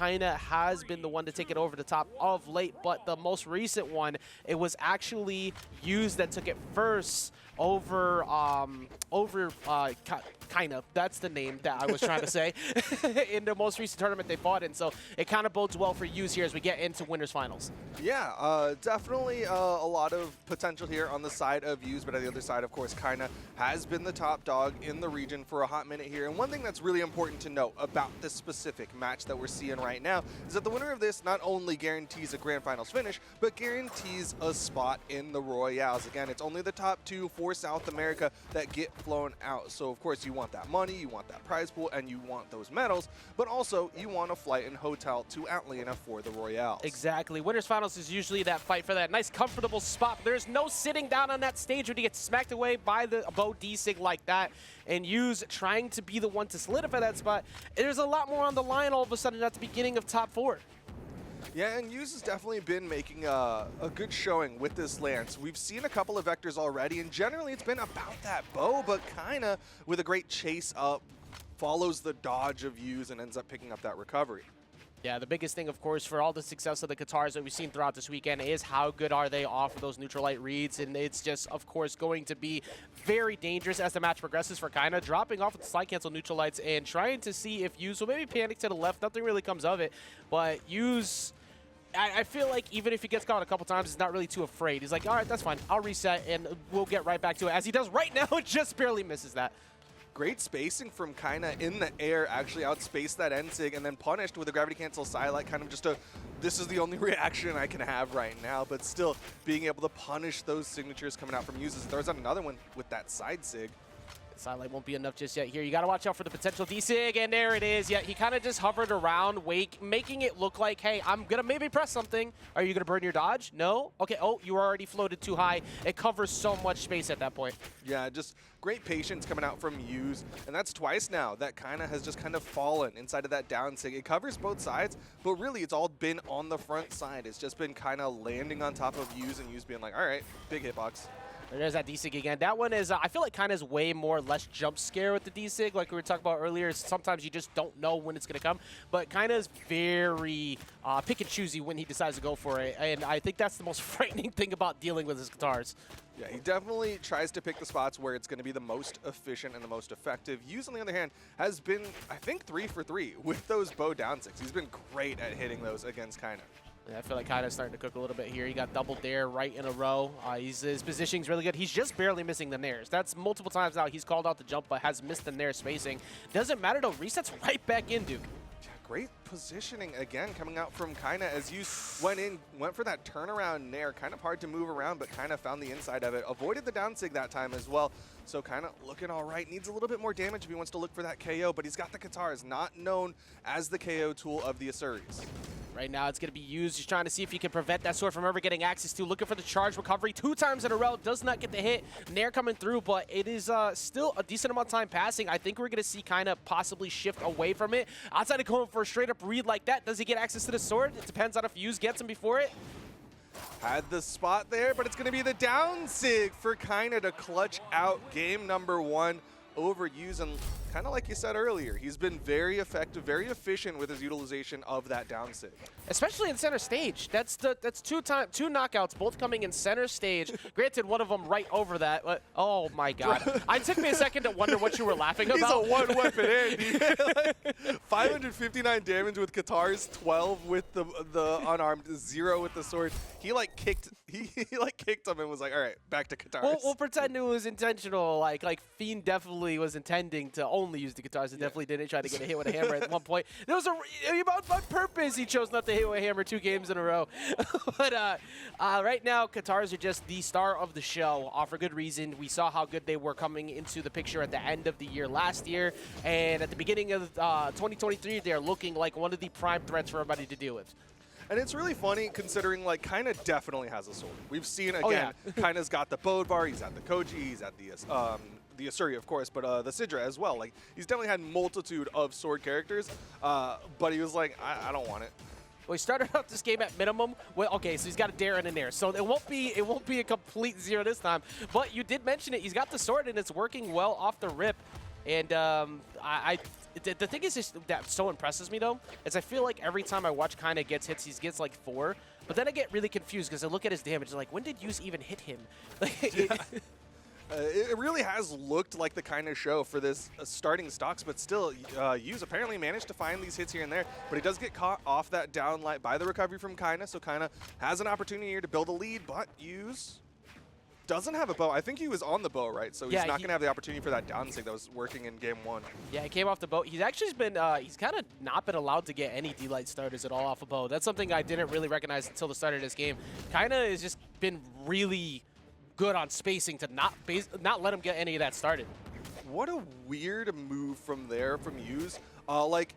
Kyna has been the one to take it over the top of late, but the most recent one, it was actually used that took it first over Kyna. That's the name that I was trying to say in the most recent tournament they fought in. So it kind of bodes well for Use here as we get into winners finals. Yeah, definitely a lot of potential here on the side of Use, but on the other side, of course, Kyna has been the top dog in the region for a hot minute here. And one thing that's really important to note about this specific match that we're seeing right now is that the winner of this not only guarantees a grand finals finish, but guarantees a spot in the Royales. Again, it's only the top 2 for South America that get flown out. So, of course, you want that money, you want that prize pool, and you want those medals, but also you want a flight and hotel to Atlanta for the Royales. Exactly. Winners finals is usually that fight for that nice comfortable spot. There's no sitting down on that stage when you get smacked away by the Bo D-Sig like that, and Use trying to be the one to solidify that spot. There's a lot more on the line all of a sudden at the beginning of top 4. Yeah, and Use has definitely been making a good showing with this Lance. We've seen a couple of vectors already, and generally it's been about that Bow, but Kyna, with a great chase up, follows the dodge of Use and ends up picking up that recovery. Yeah, the biggest thing, of course, for all the success of the Qatars that we've seen throughout this weekend is how good are they off of those neutral light reads, and it's just, of course, going to be very dangerous as the match progresses for Kyna, dropping off with the slide cancel neutral lights and trying to see if Use will maybe panic to the left. Nothing really comes of it, but Use, I feel like even if he gets caught a couple times, he's not really too afraid. He's like, all right, that's fine. I'll reset, and we'll get right back to it. As he does right now, it just barely misses that. Great spacing from Kyna in the air, actually outspaced that N-Sig and then punished with a gravity cancel Psylight, kind of just a, this is the only reaction I can have right now, but still being able to punish those signatures coming out from Uses. Throws out another one with that side Sig. Sidelight won't be enough just yet here. You got to watch out for the potential D-Sig, and there it is. Yeah, he kind of just hovered around, making it look like, hey, I'm going to maybe press something. Are you going to burn your dodge? No? Okay, oh, you were already floated too high. It covers so much space at that point. Yeah, just great patience coming out from Use, and that's twice now that Kyna has just kind of fallen inside of that down Sig. It covers both sides, but really it's all been on the front side. It's just been Kyna landing on top of Use and Use being like, all right, big hitbox. There's that D-Sig again. That one is, I feel like Kyna's way more less jump scare with the D-Sig, like we were talking about earlier. Sometimes you just don't know when it's going to come. But Kyna's very pick and choosy when he decides to go for it. And I think that's the most frightening thing about dealing with his Qatars. Yeah, he definitely tries to pick the spots where it's going to be the most efficient and the most effective. Use, on the other hand, has been, I think, 3 for 3 with those bow down Sigs. He's been great at hitting those against Kyna. Yeah, I feel like Kyna's starting to cook a little bit here. He got double dare right in a row. His positioning's really good. He's just barely missing the nairs. That's multiple times now. He's called out the jump, but has missed the nair spacing. Doesn't matter, though. Resets right back in, Duke. Yeah, great positioning again coming out from Kyna as you went for that turnaround nair. Kind of hard to move around, but Kyna found the inside of it. Avoided the down Sig that time as well. So Kyna looking all right. Needs a little bit more damage if he wants to look for that KO, but he's got the Qatars, not known as the KO tool of the Asuris. Right now, it's going to be Used. He's trying to see if he can prevent that sword from ever getting access to. Looking for the charge recovery 2 times in a row. Does not get the hit. Nair coming through, but it is still a decent amount of time passing. I think we're going to see Kyna possibly shift away from it. Outside of going for a straight-up read like that, does he get access to the sword? It depends on if Used gets him before it. Had the spot there, but it's going to be the down Sig for Kyna to clutch out game number 1 over Use. And kind of like you said earlier, he's been very effective, very efficient with his utilization of that down Sig. Especially in center stage. That's two knockouts, both coming in center stage. Granted, one of them right over that. But, oh my God! It took me a second to wonder what you were laughing about. He's a one-weapon Andy. 559 damage with Qatars, 12 with the unarmed, 0 with the sword. He like kicked him and was like, all right, back to Qatars. We'll pretend it was intentional. Like Fiend definitely was intending to only use the Qatars. He definitely didn't try to get a hit with a hammer at one point. There was on purpose he chose not to hit with a hammer 2 games in a row. But right now, Qatars are just the star of the show for good reason. We saw how good they were coming into the picture at the end of the year last year. And at the beginning of 2023, they're looking like one of the prime threats for everybody to deal with. And it's really funny considering, like, Kyna definitely has a sword. We've seen, again, Kyna's got the Bode Bar, he's at the Koji, he's at the Asuri, of course, but the Sidra as well. Like, he's definitely had multitude of sword characters, but he was like, I don't want it. Well, he started out this game at minimum. Well, okay, so he's got a dare and a nair, so it won't be a complete 0 this time. But you did mention it. He's got the sword and it's working well off the rip. And the thing is just that so impresses me though, is I feel like every time I watch Kyna gets hits, he gets like 4, but then I get really confused because I look at his damage and like, when did Use even hit him? Like, it really has looked like the kind of show for this starting stocks, but still, Use apparently managed to find these hits here and there, but he does get caught off that down light by the recovery from Kyna, so Kyna has an opportunity here to build a lead, but Use doesn't have a bow. I think he was on the bow, right? So he's not going to have the opportunity for that down sig that was working in game 1. Yeah, he came off the boat. He's actually been, he's kind of not been allowed to get any D-Light starters at all off a bow. That's something I didn't really recognize until the start of this game. Kyna has just been really good on spacing to not let him get any of that started. What a weird move from there from Use. Like,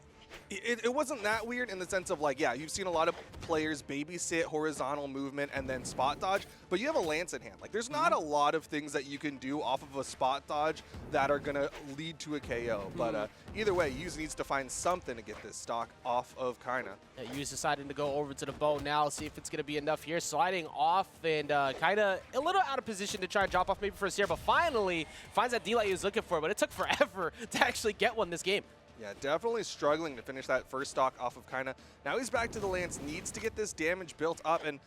it wasn't that weird in the sense of like, yeah, you've seen a lot of players babysit horizontal movement and then spot dodge, but you have a lance in hand. Like, there's not a lot of things that you can do off of a spot dodge that are going to lead to a KO. But either way, Use needs to find something to get this stock off of Kyna. Yeah, Use deciding to go over to the bow now, see if it's going to be enough here. Sliding off and Kyna a little out of position to try and drop off maybe for a Seer, but finally finds that D-Light he was looking for, but it took forever to actually get one this game. Yeah, definitely struggling to finish that first stock off of Kyna. Now he's back to the lance, needs to get this damage built up, and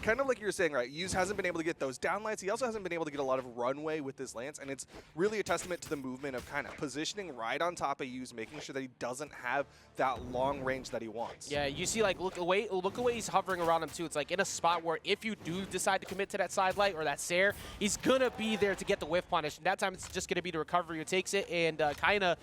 kind of like you were saying, right, Use hasn't been able to get those downlights. He also hasn't been able to get a lot of runway with this lance, and it's really a testament to the movement of Kyna positioning right on top of Use, making sure that he doesn't have that long range that he wants. Yeah, you see, like, look away he's hovering around him too. It's like in a spot where if you do decide to commit to that side light or that Sair, he's gonna be there to get the whiff punish. And that time it's just gonna be the recovery who takes it, and Kyna,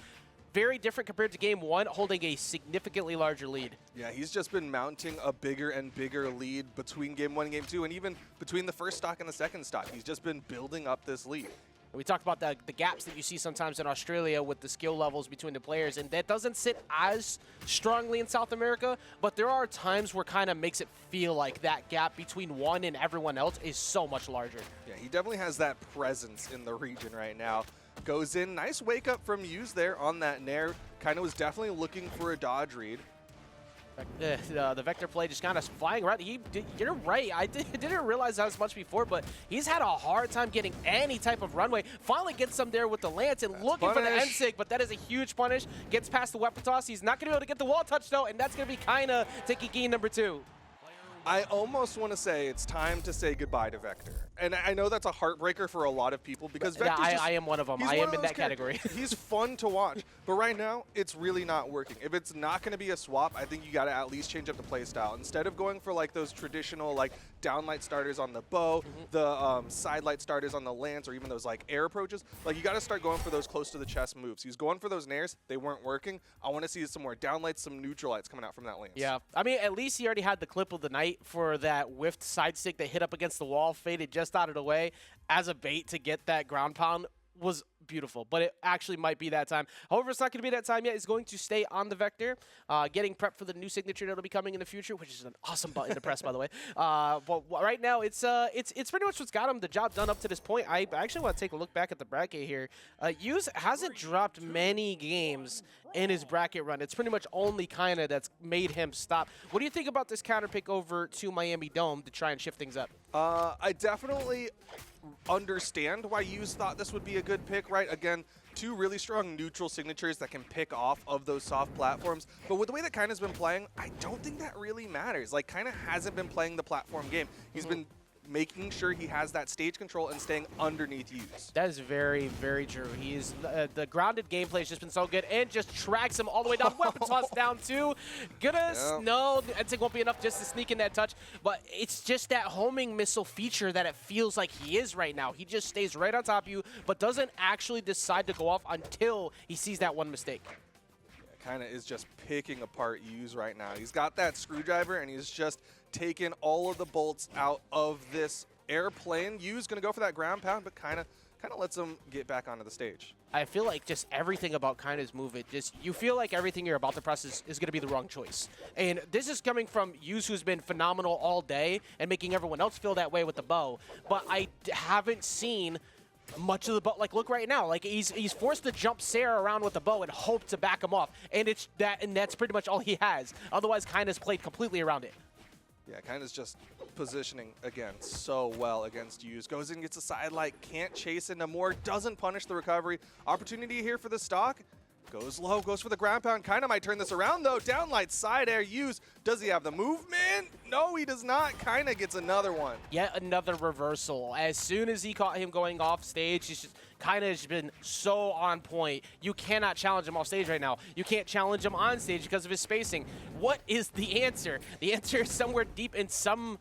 very different compared to game 1, holding a significantly larger lead. Yeah, he's just been mounting a bigger and bigger lead between game 1 and game 2, and even between the first stock and the second stock. He's just been building up this lead. We talked about the gaps that you see sometimes in Australia with the skill levels between the players, and that doesn't sit as strongly in South America, but there are times where kind of makes it feel like that gap between one and everyone else is so much larger. Yeah, he definitely has that presence in the region right now. Goes in, nice wake up from Use there on that nair. Kyna was definitely looking for a dodge read. The vector play just kind of flying around. You're right. I didn't realize that as much before, but he's had a hard time getting any type of runway. Finally gets some there with the lance and looking for the end sig, but that is a huge punish. Gets past the weapon toss. He's not going to be able to get the wall touch though, and that's going to be Kyna taking game number 2. I almost want to say it's time to say goodbye to Vector. And I know that's a heartbreaker for a lot of people because Vector's I am one of them. I am in that category. He's fun to watch. But right now, it's really not working. If it's not going to be a swap, I think you got to at least change up the play style. Instead of going for like those traditional like downlight starters on the bow, the side light starters on the lance, or even those like air approaches, like you got to start going for those close to the chest moves. He's going for those nairs. They weren't working. I want to see some more downlights, some neutral lights coming out from that lance. Yeah. I mean, at least he already had the clip of the night for that whiffed side stick that hit up against the wall, faded just out of the way as a bait to get that ground pound. Was beautiful, but it actually might be that time. However, it's not going to be that time yet. He's going to stay on the Vector, getting prepped for the new signature that'll be coming in the future, which is an awesome button to press, by the way. But right now, it's pretty much what's got him the job done up to this point. I actually want to take a look back at the bracket here. Use hasn't dropped many games in his bracket run. It's pretty much only Kyna that's made him stop. What do you think about this counter pick over to Miami Dome to try and shift things up? I definitely understand why Use thought this would be a good pick, right? Again, 2 really strong neutral signatures that can pick off of those soft platforms. But with the way that Kyna's been playing, I don't think that really matters. Like, Kyna hasn't been playing the platform game. He's been making sure he has that stage control and staying underneath Use. That is very, very true. He's the grounded gameplay has just been so good and just tracks him all the way down. Weapon toss down too. No, I think won't be enough just to sneak in that touch. But it's just that homing missile feature that it feels like he is right now. He just stays right on top of you, but doesn't actually decide to go off until he sees that one mistake. Kyna is just picking apart Use right now. He's got that screwdriver and he's just taking all of the bolts out of this airplane. Use going to go for that ground pound, but Kyna lets him get back onto the stage. I feel like just everything about Kyna's movement, you feel like everything you're about to press is going to be the wrong choice. And this is coming from Use, who's been phenomenal all day and making everyone else feel that way with the bow. But I haven't seen much of the bow. Like, look right now, like he's forced to jump Sair around with the bow and hope to back him off, and that's pretty much all he has. Otherwise, Kyna's played completely around it. Yeah, Kyna's just positioning again so well against Use. Goes in, gets a side light, can't chase into more, doesn't punish the recovery. Opportunity here for the stock. Goes low, goes for the ground pound. Kyna might turn this around though. Downlight side air use. Does he have the movement? No, he does not. Kyna gets another one. Yet another reversal. As soon as he caught him going off stage, he's just Kyna has been so on point. You cannot challenge him off stage right now. You can't challenge him on stage because of his spacing. What is the answer? The answer is somewhere deep in some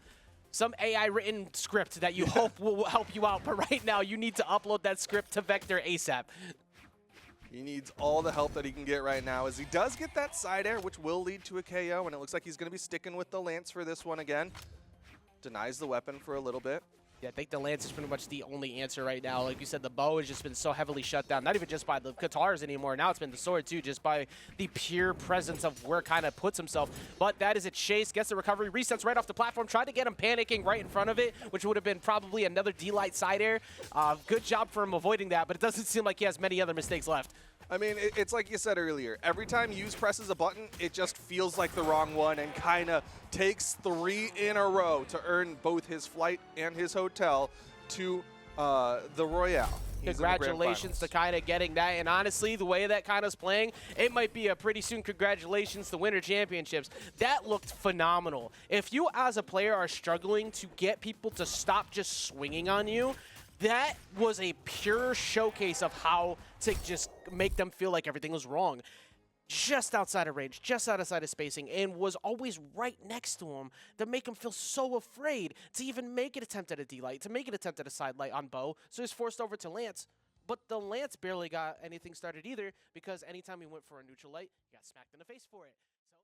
AI-written script that you hope will help you out. But right now, you need to upload that script to Vector ASAP. He needs all the help that he can get right now, as he does get that side air, which will lead to a KO, and it looks like he's going to be sticking with the Lance for this one again. Denies the weapon for a little bit. Yeah, I think the Lance is pretty much the only answer right now. Like you said, the bow has just been so heavily shut down. Not even just by the guitars anymore. Now it's been the sword, too, just by the pure presence of where Kyna puts himself. But that is a chase. Gets the recovery. Resets right off the platform. Tried to get him panicking right in front of it, which would have been probably another D-Light side air. Good job for him avoiding that, but it doesn't seem like he has many other mistakes left. I mean, it's like you said earlier. Every time Yuz presses a button, it just feels like the wrong one, and Kyna takes 3 in a row to earn both his flight and his hotel to the Royale. Congratulations to Kyna getting that, and honestly, the way that Kyna's playing, it might be a pretty soon congratulations to Winter Championships. That looked phenomenal. If you as a player are struggling to get people to stop just swinging on you, that was a pure showcase of how to just make them feel like everything was wrong. Just outside of range, just outside of spacing, and was always right next to him to make him feel so afraid to even make an attempt at a D-Light, to make an attempt at a side light on Bo. So he's forced over to Lance. But the Lance barely got anything started either, because anytime he went for a neutral light, he got smacked in the face for it.